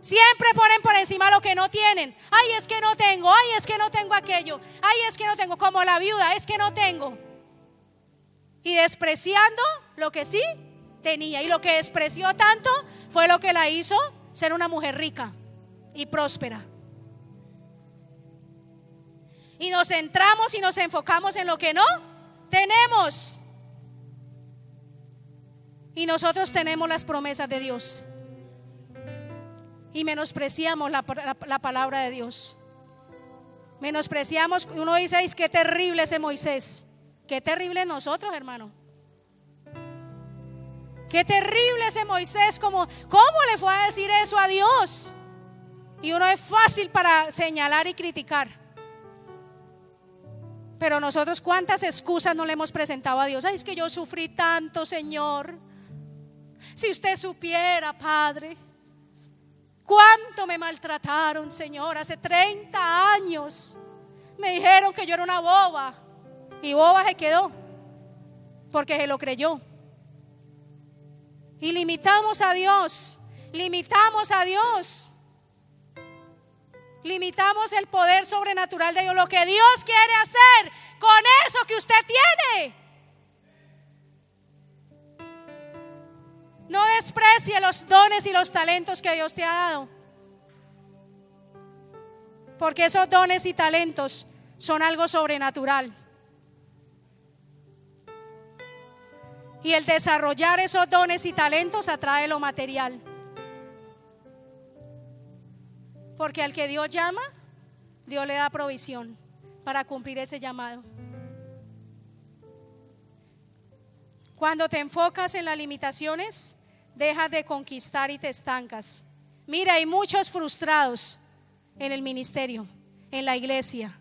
Siempre ponen por encima lo que no tienen. Ay, es que no tengo, ay, es que no tengo aquello, ay, es que no tengo, como la viuda, es que no tengo. Y despreciando lo que sí tenía. Y lo que despreció tanto fue lo que la hizo ser una mujer rica y próspera. Y nos centramos y nos enfocamos en lo que no tenemos. Y nosotros tenemos las promesas de Dios y menospreciamos la palabra de Dios. Menospreciamos. Uno dice, ay, qué terrible ese Moisés. Qué terrible nosotros, hermano. Qué terrible ese Moisés. ¿Cómo le fue a decir eso a Dios? Y uno es fácil para señalar y criticar. Pero nosotros, ¿cuántas excusas no le hemos presentado a Dios? Ay, es que yo sufrí tanto, Señor. Si usted supiera, Padre, cuánto me maltrataron, Señor. Hace 30 años me dijeron que yo era una boba. Y boba se quedó, porque se lo creyó. Y limitamos a Dios. Limitamos a Dios. Limitamos el poder sobrenatural de Dios. Lo que Dios quiere hacer con eso que usted tiene. No desprecie los dones y los talentos que Dios te ha dado, porque esos dones y talentos son algo sobrenatural. Y el desarrollar esos dones y talentos atrae lo material. Porque al que Dios llama, Dios le da provisión para cumplir ese llamado. Cuando te enfocas en las limitaciones, dejas de conquistar y te estancas. Mira, hay muchos frustrados en el ministerio, en la iglesia.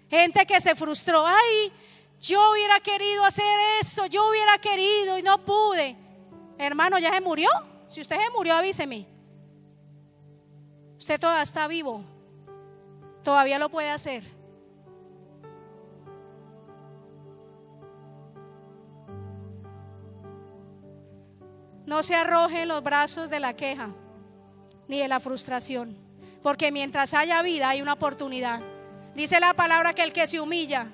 Gente que se frustró. Ay, yo hubiera querido hacer eso, yo hubiera querido y no pude. Hermano, ¿ya se murió? Si usted se murió, avíseme. Usted todavía está vivo, todavía lo puede hacer. No se arroje en los brazos de la queja ni de la frustración, porque mientras haya vida hay una oportunidad. Dice la palabra que el que se humilla,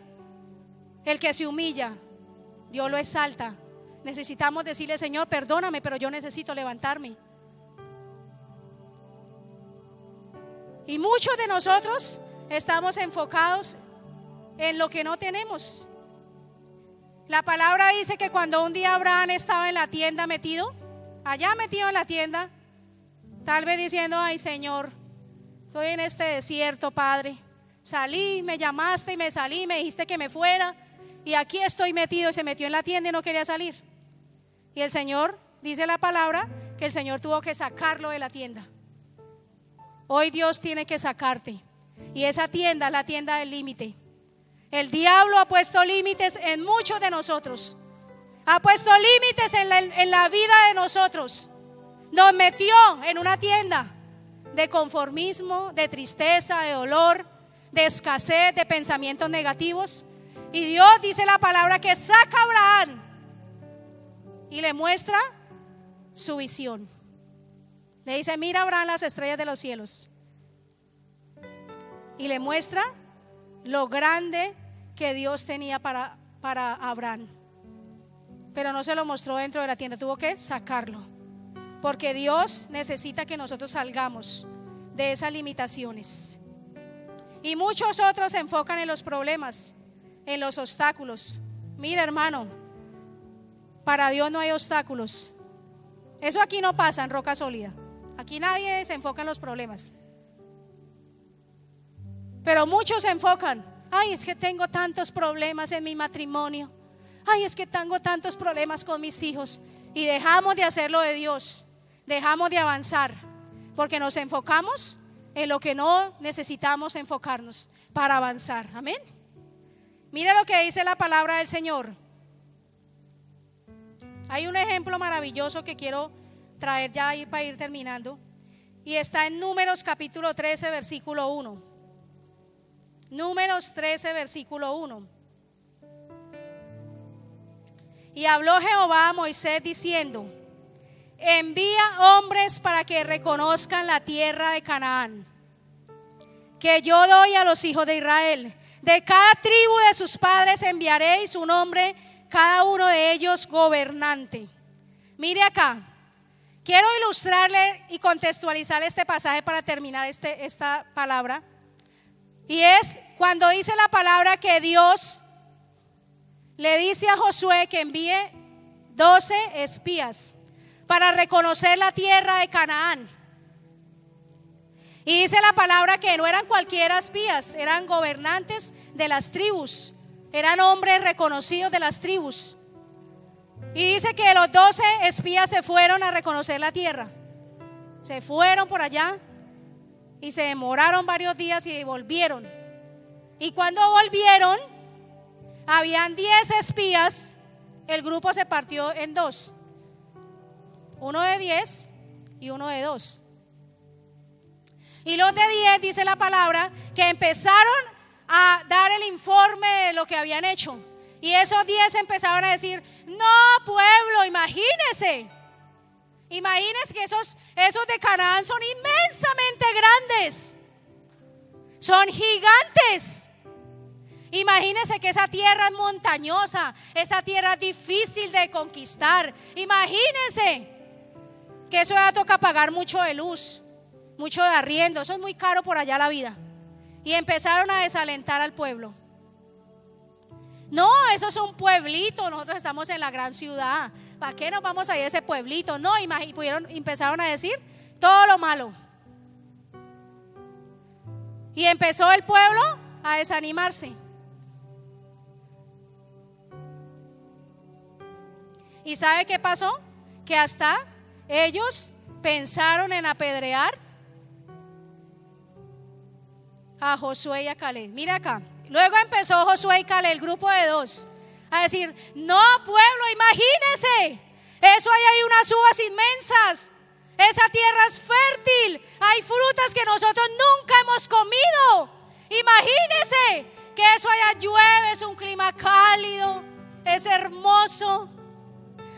Dios lo exalta. Necesitamos decirle, Señor, perdóname, pero yo necesito levantarme. Y muchos de nosotros estamos enfocados en lo que no tenemos. La palabra dice que cuando un día Abraham estaba en la tienda allá metido en la tienda, tal vez diciendo, ay, Señor, estoy en este desierto, Padre. Salí, me llamaste y me salí, me dijiste que me fuera y aquí estoy metido. Y se metió en la tienda y no quería salir. Y el Señor, dice la palabra, que el Señor tuvo que sacarlo de la tienda. Hoy Dios tiene que sacarte. Y esa tienda es la tienda del límite. El diablo ha puesto límites en muchos de nosotros. Ha puesto límites en la vida de nosotros. Nos metió en una tienda de conformismo, de tristeza, de dolor, de escasez, de pensamientos negativos. Y Dios, dice la palabra, que saca a Abraham y le muestra su visión. Le dice, mira, Abraham, las estrellas de los cielos. Y le muestra lo grande que Dios tenía para Abraham. Pero no se lo mostró dentro de la tienda, tuvo que sacarlo. Porque Dios necesita que nosotros salgamos de esas limitaciones. Y muchos otros se enfocan en los problemas, en los obstáculos. Mira, hermano, para Dios no hay obstáculos. Eso aquí no pasa en Roca Sólida. Aquí nadie se enfoca en los problemas. Pero muchos se enfocan. Ay, es que tengo tantos problemas en mi matrimonio. Ay, es que tengo tantos problemas con mis hijos. Y dejamos de hacer lo de Dios. Dejamos de avanzar porque nos enfocamos en lo que no necesitamos enfocarnos para avanzar. Amén. Mira lo que dice la palabra del Señor. Hay un ejemplo maravilloso que quiero traer ya para ir terminando, y está en Números capítulo 13 versículo 1. Números 13 versículo 1. Y habló Jehová a Moisés diciendo: envía hombres para que reconozcan la tierra de Canaán, que yo doy a los hijos de Israel. De cada tribu de sus padres enviaréis un hombre, cada uno de ellos gobernante. Mire acá, quiero ilustrarle y contextualizar este pasaje para terminar esta palabra. Y es cuando dice la palabra que Dios le dice a Josué que envíe 12 espías para reconocer la tierra de Canaán. Y dice la palabra que no eran cualquiera espías, eran gobernantes de las tribus, eran hombres reconocidos de las tribus. Y dice que los 12 espías se fueron a reconocer la tierra. Se fueron por allá y se demoraron varios días y volvieron. Y cuando volvieron, habían 10 espías. El grupo se partió en dos, uno de 10 y uno de 2. Y los de 10, dice la palabra, que empezaron a dar el informe de lo que habían hecho. Y esos 10 empezaron a decir: no, pueblo, imagínense que esos de Canaán son inmensamente grandes, son gigantes. Imagínense que esa tierra es montañosa, esa tierra es difícil de conquistar. Imagínense que eso ya toca pagar mucho de luz, mucho de arriendo, eso es muy caro por allá la vida. Y empezaron a desalentar al pueblo. No, eso es un pueblito, nosotros estamos en la gran ciudad, ¿para qué nos vamos a ir a ese pueblito? No, empezaron a decir todo lo malo. Y empezó el pueblo a desanimarse. ¿Y sabe qué pasó? Que hasta ellos pensaron en apedrear a Josué y a Caleb. Mira acá. Luego empezó Josué y Caleb, el grupo de 2, a decir: no, pueblo, imagínense, eso hay unas uvas inmensas, esa tierra es fértil, hay frutas que nosotros nunca hemos comido. Imagínense que eso allá llueve, es un clima cálido, es hermoso,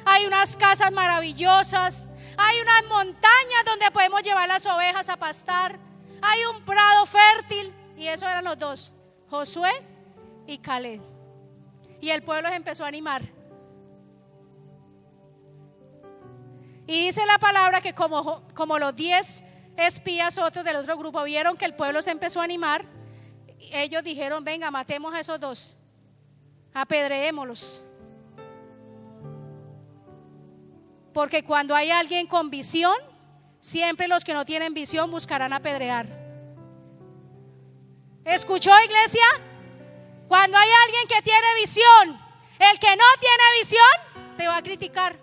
hay unas casas maravillosas, hay unas montañas donde podemos llevar las ovejas a pastar, hay un prado fértil. Y eso eran los 2, Josué y Caleb. Y el pueblo se empezó a animar. Y dice la palabra que como los 10 espías otros del otro grupo vieron que el pueblo se empezó a animar, ellos dijeron: venga, matemos a esos 2, apedreémoslos. Porque cuando hay alguien con visión, siempre los que no tienen visión buscarán apedrear. ¿Escuchó, iglesia? Cuando hay alguien que tiene visión, el que no tiene visión te va a criticar,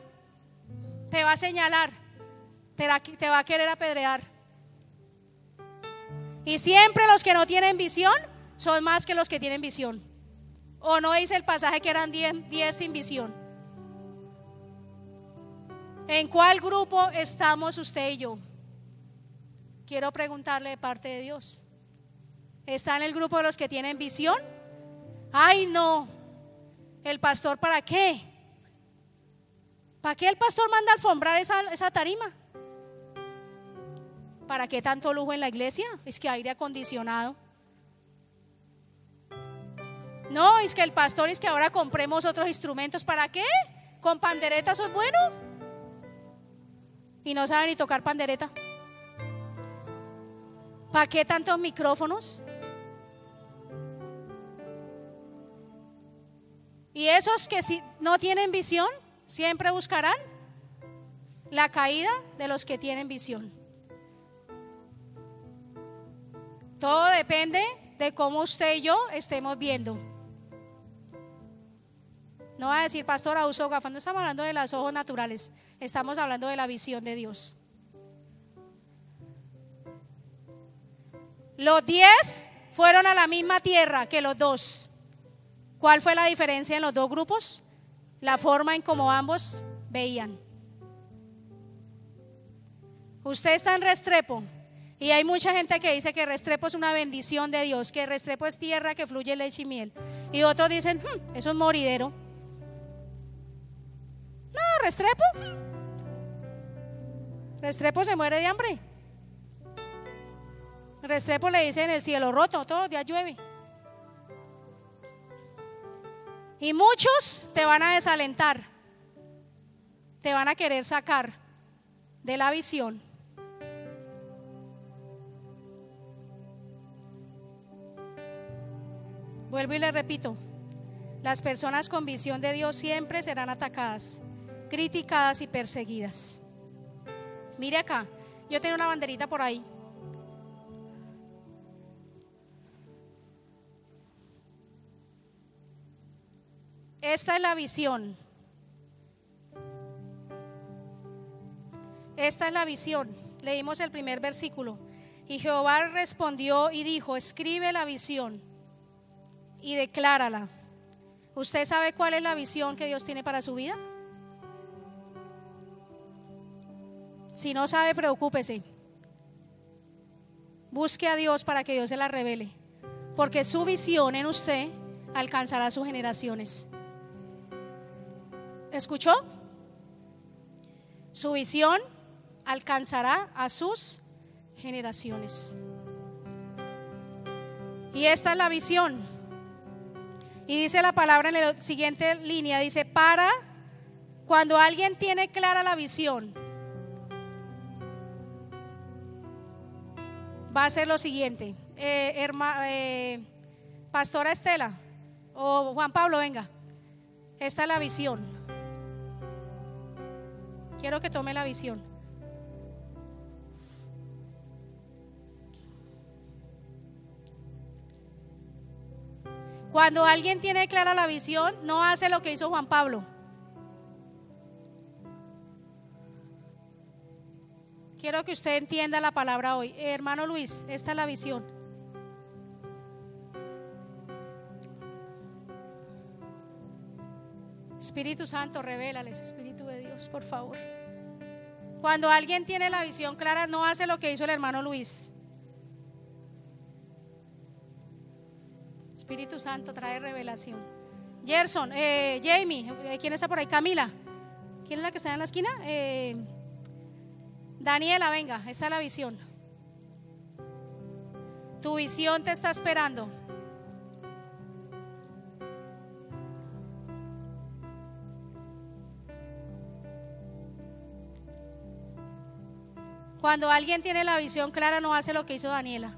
te va a señalar, te va a querer apedrear. Y siempre los que no tienen visión son más que los que tienen visión. ¿O no dice el pasaje que eran 10 sin visión? ¿En cuál grupo estamos usted y yo? Quiero preguntarle de parte de Dios. ¿Está en el grupo de los que tienen visión? Ay, no, el pastor, ¿para qué? ¿Para qué el pastor manda alfombrar esa tarima? ¿Para qué tanto lujo en la iglesia? Es que aire acondicionado. No, es que el pastor, es que ahora compremos otros instrumentos. ¿Para qué? ¿Con pandereta eso es bueno? Y no saben ni tocar pandereta. ¿Para qué tantos micrófonos? Y esos que si no tienen visión siempre buscarán la caída de los que tienen visión. Todo depende de cómo usted y yo estemos viendo. No va a decir: pastora, uso gafas. No estamos hablando de los ojos naturales, estamos hablando de la visión de Dios. Los 10 fueron a la misma tierra que los 2. ¿Cuál fue la diferencia en los dos grupos? La forma en cómo ambos veían. Usted está en Restrepo y hay mucha gente que dice que Restrepo es una bendición de Dios, que Restrepo es tierra que fluye leche y miel. Y otros dicen, eso es moridero. No, Restrepo se muere de hambre. Restrepo le dicen el cielo roto, todos los días llueve. Y muchos te van a desalentar, te van a querer sacar de la visión. Vuelvo y le repito, las personas con visión de Dios siempre serán atacadas, criticadas y perseguidas. Mire acá, yo tengo una banderita por ahí. Esta es la visión. Esta es la visión. Leímos el primer versículo. Y Jehová respondió y dijo: escribe la visión y declárala. ¿Usted sabe cuál es la visión que Dios tiene para su vida? Si no sabe, preocúpese. Busque a Dios para que Dios se la revele, porque su visión en usted alcanzará sus generaciones. ¿Escuchó? Su visión alcanzará a sus generaciones. Y esta es la visión. Y dice la palabra en la siguiente línea, dice: para cuando alguien tiene clara la visión, va a ser lo siguiente. Pastora Estela o Juan Pablo, venga. Esta es la visión. Quiero que tome la visión. Cuando alguien tiene clara la visión, no hace lo que hizo Juan Pablo. Quiero que usted entienda la palabra hoy. Hermano Luis, esta es la visión. Espíritu Santo, revélales, Espíritu de Dios, por favor. Cuando alguien tiene la visión clara, no hace lo que hizo el hermano Luis. Espíritu Santo trae revelación. Gerson, Jamie, ¿quién está por ahí? Camila, ¿quién es la que está en la esquina? Daniela, venga, esta es la visión. Tu visión te está esperando. Cuando alguien tiene la visión clara, no hace lo que hizo Daniela.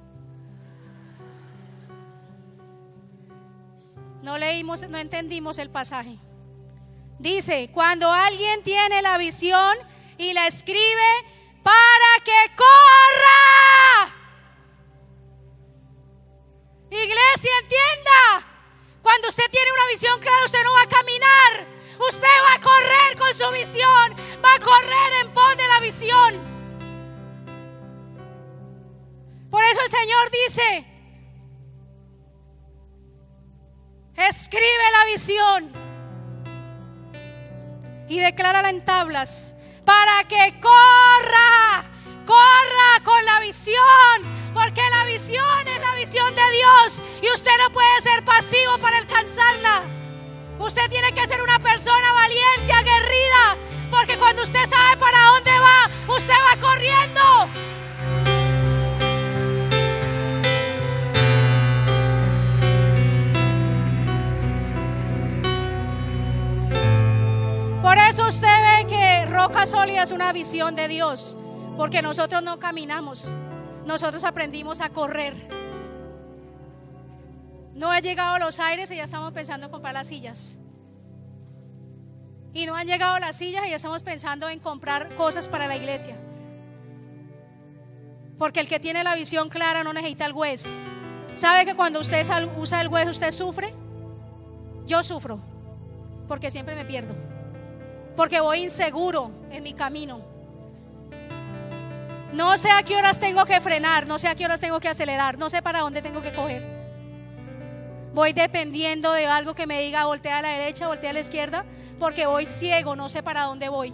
No leímos, no entendimos el pasaje. Dice: cuando alguien tiene la visión y la escribe para que corra. Iglesia, entienda. Cuando usted tiene una visión clara, usted no va a caminar, usted va a correr con su visión, va a correr en pos de la visión. Por eso el Señor dice: escribe la visión y declárala en tablas para que corra con la visión, porque la visión es la visión de Dios y usted no puede ser pasivo para alcanzarla. Usted tiene que ser una persona valiente, aguerrida, porque cuando usted sabe para dónde va, usted va corriendo. Por eso usted ve que Roca Sólida es una visión de Dios, porque nosotros no caminamos, nosotros aprendimos a correr. No ha llegado los aires y ya estamos pensando en comprar las sillas. Y no han llegado las sillas y ya estamos pensando en comprar cosas para la iglesia. Porque el que tiene la visión clara no necesita el juez. ¿Sabe que cuando usted usa el juez usted sufre? Yo sufro, porque siempre me pierdo, porque voy inseguro en mi camino. No sé a qué horas tengo que frenar, no sé a qué horas tengo que acelerar, no sé para dónde tengo que coger. Voy dependiendo de algo que me diga voltea a la derecha, voltea a la izquierda, porque voy ciego, no sé para dónde voy.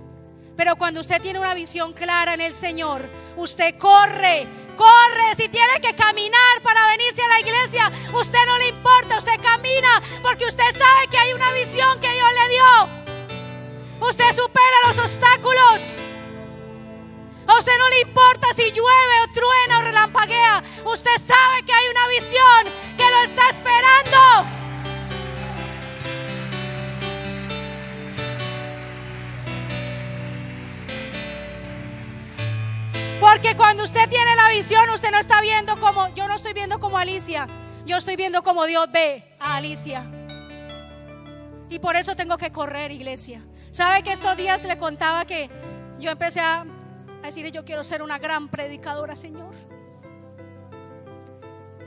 Pero cuando usted tiene una visión clara en el Señor, usted corre, corre. Si tiene que caminar para venirse a la iglesia, usted no le importa, usted camina, porque usted sabe que hay una visión que Dios le dio. Usted supera los obstáculos. A usted no le importa si llueve o truena o relampaguea. Usted sabe que hay una visión que lo está esperando. Porque cuando usted tiene la visión, usted no está viendo como, yo no estoy viendo como Alicia, yo estoy viendo como Dios ve a Alicia. Y por eso tengo que correr, iglesia. ¿Sabe que estos días le contaba que yo empecé a decirle, yo quiero ser una gran predicadora, Señor?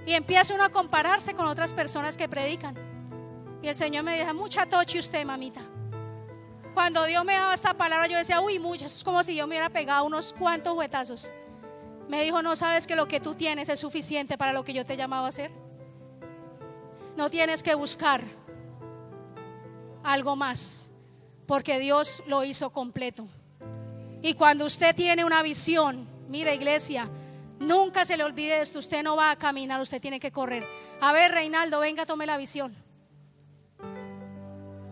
Y empieza uno a compararse con otras personas que predican. Y el Señor me dijo, mucha tochi usted, mamita. Cuando Dios me daba esta palabra, yo decía, uy, mucho, eso es como si yo me hubiera pegado unos cuantos juetazos. Me dijo, no sabes que lo que tú tienes es suficiente para lo que yo te llamaba a hacer. No tienes que buscar algo más, porque Dios lo hizo completo. Y cuando usted tiene una visión, mire, iglesia, nunca se le olvide esto. Usted no va a caminar, usted tiene que correr. A ver, Reinaldo, venga, tome la visión.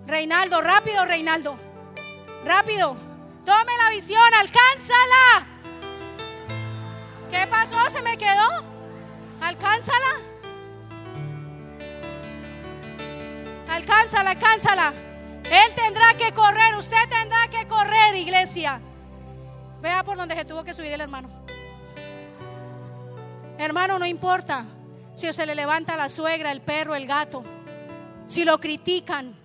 Reinaldo, rápido, Reinaldo. Rápido, tome la visión, alcánzala. ¿Qué pasó? ¿Se me quedó? Alcánzala. Alcánzala, alcánzala. Él tendrá que correr, usted tendrá que correr, iglesia. Vea por donde se tuvo que subir el hermano. Hermano, no importa si se le levanta la suegra, el perro, el gato, si lo critican,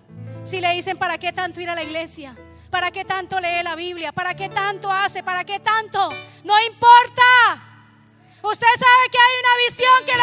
si le dicen para qué tanto ir a la iglesia, para qué tanto lee la Biblia, para qué tanto hace, para qué tanto, no importa. Usted sabe que hay una visión que lo